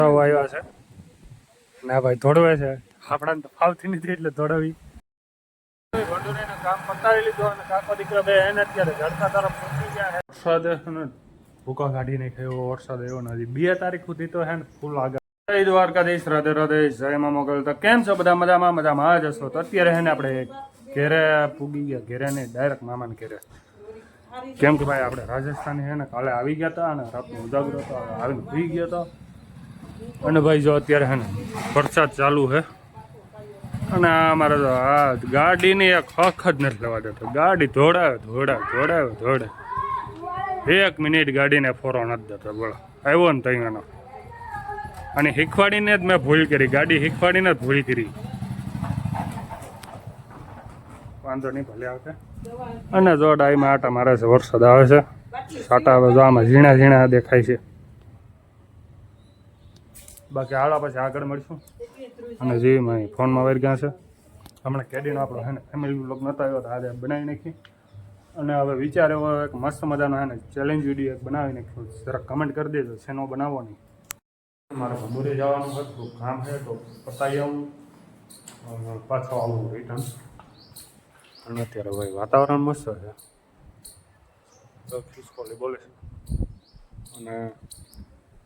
આવ્યા છે ના ભાઈ ધોડવે છે આપણા તો ફાવતી નથી એટલે ધોડવી ભંડુરીનું કામ પતાવી લીધું અને કાકા દીકરા બે એને અત્યારે ઝડકા તરફ પહોંચી ગયા છે. વરસાદ ભૂકા કાઢી નાખ્યો વરસાદ એવો નથી 2 તારીખ સુધી તો હે ને ફૂલ આગળ. જય દ્વારકાધીશ, રાધે રાધે, જય મા મોગલ. તો કેમ છો બધા? મજામાં જ હશો. તો અત્યારે હે ને આપણે ઘેરે પૂગી ગયા, ઘેરે ને ડાયરેક્ટ મામાને ઘેરે. કેમ કે ભાઈ આપણે રાજસ્થાની છે ને કાલે આવી ગયા હતા અને રાતનો ઉજાગરો હતો આવીને ભૂઈ ગયા હતા. અને ભાઈ જો અત્યારે હે ને વરસાદ ચાલુ છે અને અમારે તો આ ગાડીની એક હક જ નથી લેવા દેતો. ગાડી ધોડાવે 1 મિનિટ ગાડીને ફોરો નથી દેતો. બોલો આવ્યો ને તૈયાનો અને શીખવાડીને જ મેં ભૂલ કરી, ગાડી શીખવાડીને જ ભૂલ કરી. વાંધો નહીં, ભલે આવશે. અને જો ડાઈમાં આટા મારે છે, વરસાદ આવે છે, સાટા હવે જો આમાં ઝીણા દેખાય છે. બાકી હાલો પછી આગળ મળશું. અને જે ફોનમાં વહી ગયા છે હમણાં કેડીનો આપણો હે ને ફેમિલી બ્લોગ નહોતો આવ્યો તો આજે બનાવી નાખી. અને હવે વિચાર એવો એક મસ્ત મજાનો હે ને ચેલેન્જ વિડીયો એક બનાવી નાખ્યો. જરાક કમેન્ટ કરી દેજો શેનો બનાવવો નહીં. મારે ભંડોરી જવાનું હતું, કામ છે તો પતાવી આવું, પાછો આવું રિટર્ન. અને અત્યારે ભાઈ વાતાવરણ મસ્ત છે, તો ખિસકોલી બોલે છે. અને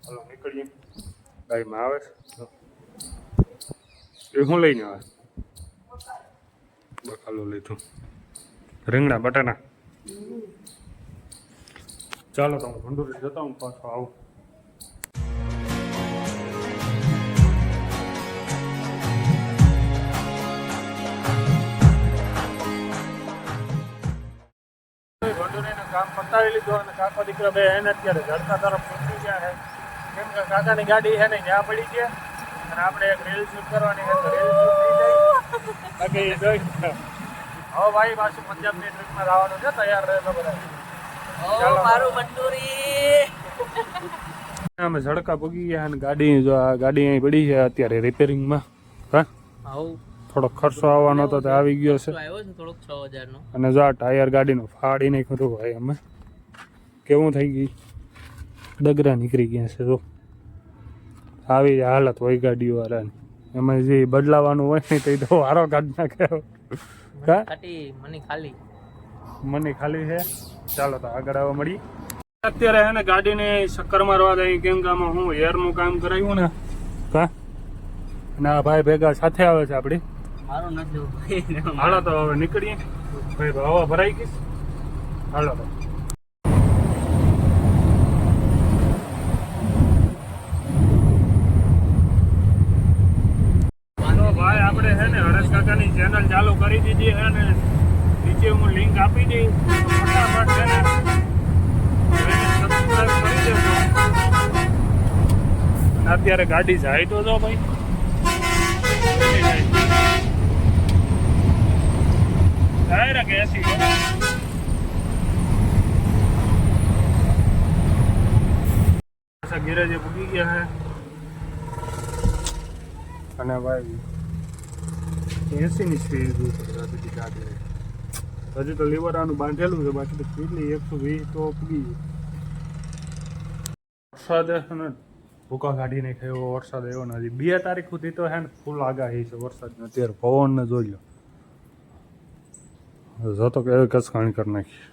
હાલો નીકળીએ. ગાડીમાં આવે છે એ શું લઈને આવે? બકાલો લીધું, રીંગણા બટાના. ચાલો તો હું ભંડોરી જતા હું પાછો આવું. ભંડોરીનું કામ પતાવી લીધું અને કાકા દીકરા બે એને અત્યારે ઝડકા તરફ પહોંચી ગયા છે. કેમ કે કાકાની ગાડી છે ને ત્યાં પડી છે અને આપણે એક રીલ શૂટ કરવાની છે તો રીલ શૂટ થઈ જાય. બાકી જોઈ હવે ભાઈ પાછું પંજાબની ટ્રીપમાં જવાનું છે, તૈયાર રહેજો બધા. મારું ભંડોરી અમે ઝડકા પૂગી ગયા અને ગાડી જો આ ગાડી અહીં પડી છે અત્યારે રિપેરિંગમાં. હા થોડોક ખર્ચો આવવાનો હતો તો આવી ગયો છે. અને જો આ ટાયર ગાડીનો ફાડી નાખ્યું હતું ભાઈ. અમે કેવું થઈ ગઈ, ડગરા નીકળી ગયા છે. જો આવી હાલત હોય ગાડીઓ વાળાની. એમાં જે બદલાવાનું હોય ને તો વારો કાઢ નાખે. મની ખાલી છે. ચાલો તો આગળ આવવા મળી. અત્યારે હે ને ગાડીને ચક્કર મારવા દઈ, કેમ કે આમાં હું એરનું કામ કરાવ્યું ને કા અને આ ભાઈ ભેગા સાથે આવે છે આપણી. હાલો તો હવે નીકળીએ ભાઈ, હવા ભરાઈ ગઈ. હાલો તો ભાઈ આપણે છે ને હરેશ કાકાની ચેનલ ચાલુ કરી દીધી છે ને નીચે હું લિંક આપી દઈ, ફટાફટ છે ને સબસ્ક્રાઇબ કરી દેજો. અત્યારે ગાડી જાય તો જો ભાઈ ડાયરેક્ટ એસી ગેરેજે પૂગી ગયા છે. અને ભાઈ 80ની સ્પીડ હજી ગાડી હજી તો લીવરાનું બાંધેલું છે, બાકી તો કેટલી 120 તો પૂગી ગઈ. વરસાદ ને ભૂકા કાઢી નાખ્યો વરસાદ એવો ને હજી 2 તારીખ સુધી તો હે ને ફૂલ આગાહી છે વરસાદની. અત્યારે પવનને જોઈ લો, જતો કે કસકાણી કરી નાખી.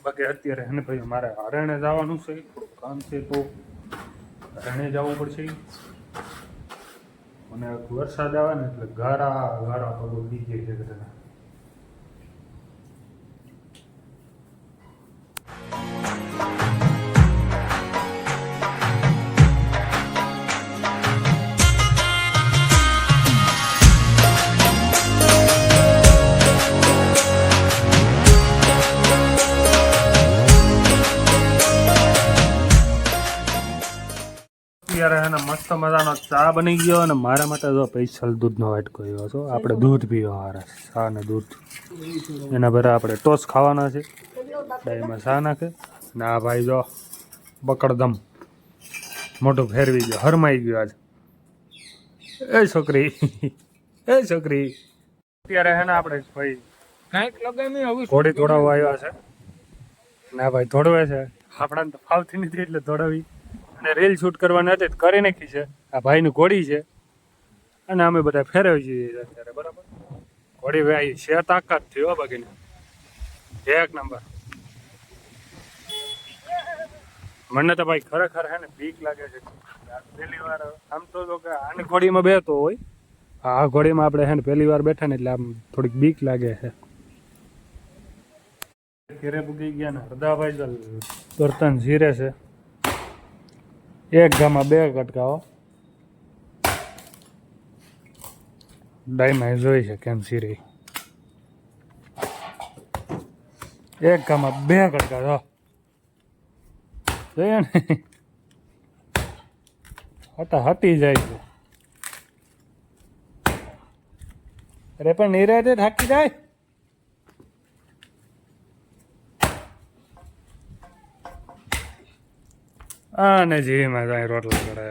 બાકી અત્યારે હે ને ભાઈ મારે હરિયાણા જવાનું છે, કામ છે તો હરિયાણા જવું પડશે. અને વરસાદ આવે ને એટલે ગારા પગો બીજે છે બધા. અત્યારે એને મસ્ત મજાનો ચા બની ગયો અને મારા માટે જો સ્પેશિયલ દૂધનો વાટકો આવ્યો છો. આપણે દૂધ પીવા વાળા, ચા ને દૂધ એના ભરે આપણે ટોસ ખાવાના છે. ડાયમાં ચા નાખે ને આ ભાઈ જો બકડદમ મોટું ફેરવી ગયો, હરમાઈ ગયો આજે. એ છોકરી અત્યારે હે ને આપણે ભાઈ કાંઈક લગાવી ઘોડી દોડાવવા આવ્યા છે. ના ભાઈ દોડવે છે, આપણાને તો ફાવતી નથી એટલે દોડાવી અને રીલ શૂટ કરવાની હતી તો કરી નાખી છે. આ ભાઈની ઘોડી છે અને અમે બધા ફેરવી જઈએ અત્યારે બરાબર. ઘોડી ભાઈ છે તાકાત થયો બાકીને એક નંબર. મને તો ભાઈ ખરેખર હે ને બીક લાગે છે. પહેલી વાર આમ તો કે આની ઘોડીમાં બેસતો હોય, આ ઘોડીમાં આપણે હે ને પહેલી વાર બેઠા ને એટલે આમ થોડીક બીક લાગે છે. ઘેરે પૂગી ગયા ને હરદાભાઈ તો બર્તન ઝીરે છે. એક ગામાં 2 કટકાઓ ડાઈમાં જોઈ છે કેમ ઝીરે. એક ગામાં 2 કટકા જો જોઈએ ને હતી જાય છે. અરે પણ નિરાતે થાકી જાય. આને જીમાં જાય રોટલા કરે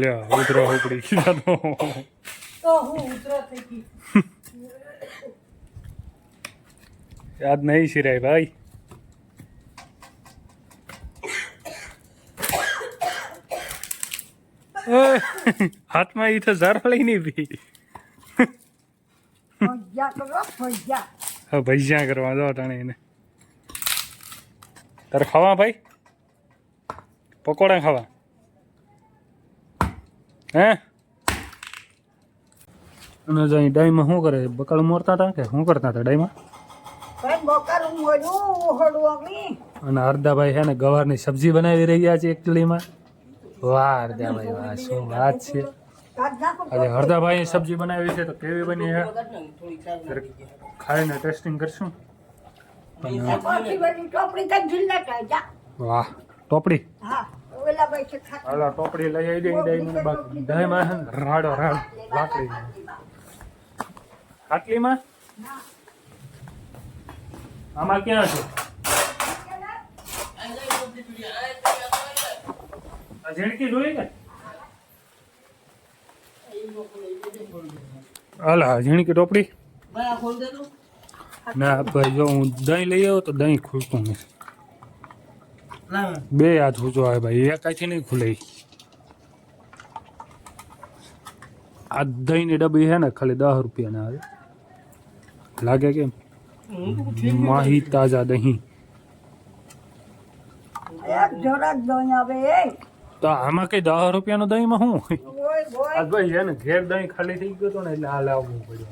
લ્યો ઉતરો ઉપડી કીધા તો યાદ નહીં સિરાય ભાઈ. હાથમાં ઈ તો ઝારફળી નહીં પી. હા ભજીયા કરવા દો તણે એને. તારે ખાવા ભાઈ પકોડા ખાવા હે? અને જો ડાઈમાં શું કરે બકાળ મોરતા હતા કે શું કરતા હતા ડાઈમાં? અને હરદાભાઈ છે ને ગવારની સબ્જી બનાવી રહ્યા છે એકચુલીમાં. વાહ હરદાભાઈ વાહ શું વાત છે. આજે હરદાભાઈ સબ્જી બનાવી છે તો કેવી બની છે ખાઈને ટેસ્ટિંગ કરશું. વાહ ટોપડી હાલો ટોપડી લઈ આવી દે દહીં મને બાકી દહીંમાં રાડો રાડ લાકડી આટલીમાં આમાં ક્યાં છે આ ઝીણકી જોઈ ને હાલા ઝીણકી ટોપડી ના ભાઈ જો હું દહીં લઈ આવ્યો તો દહીં ખુલતું નથી. 2 હાથ ઊંચો આવે ભાઈ એક આથી નહીં ખુલે. આ દહીંની ડબ્બી છે ને ખાલી 10 રૂપિયાના આવે લાગે કેમ માહી તાજા દહીં. તો આમાં કઈ 10 રૂપિયાનું દહીંમાં શું આ ભાઈ છે ને ઘેર દહીં ખાલી થઈ ગયું હતું ને એટલે આ લાવવું પડ્યું.